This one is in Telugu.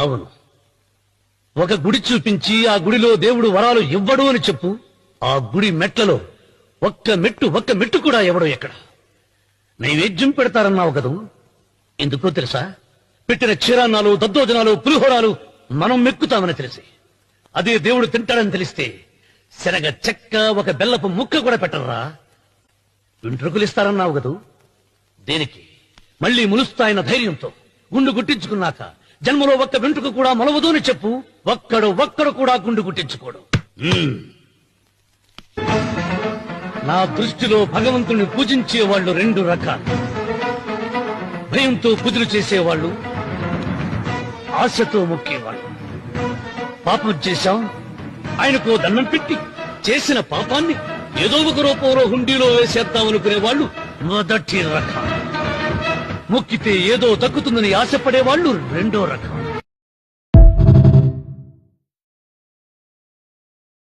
అవును, ఒక గుడి చూపించి ఆ గుడిలో దేవుడు వరాలు ఇవ్వడు అని చెప్పు. ఆ గుడి మెట్లలో ఒక్క మెట్టు కూడా ఎవడో ఎక్కడ. నైవేద్యం పెడతారన్నావు కదూ, ఎందుకో తెలుసా? పెట్టిన క్షీరాన్నాలు, దద్దోజనాలు, పులిహోరాలు మనం మెక్కుతామని తెలిసి, అదే దేవుడు తింటాడని తెలిస్తే శనగ చెక్క, ఒక బెల్లపు ముక్క కూడా పెట్టరా. వెంట్రుకలు ఇస్తారన్నావు కదూ, దేనికి? మళ్లీ ములుస్తాయన్న ధైర్యంతో గుండు గుట్టించుకున్నాక జన్మలో ఒక్క వెంట్రుక కూడా మొలవదు అని చెప్పు. ఒక్కడు కూడా గుండు గుట్టించుకోడు. నా దృష్టిలో భగవంతుని పూజించే వాళ్ళు రెండు రకాలు. భయంతో పూజలు చేసేవాళ్ళు, ఆశతో మొక్కేవాళ్ళు. పాపం చేశాం, ఆయనకు దండం పెట్టి చేసిన పాపాన్ని ఏదో ఒక రూపంలో హుండీలో వేసేద్దామనుకునే వాళ్ళు మొదటి రకం. మొక్కితే ఏదో దక్కుతుందని ఆశపడేవాళ్ళు రెండో రకం.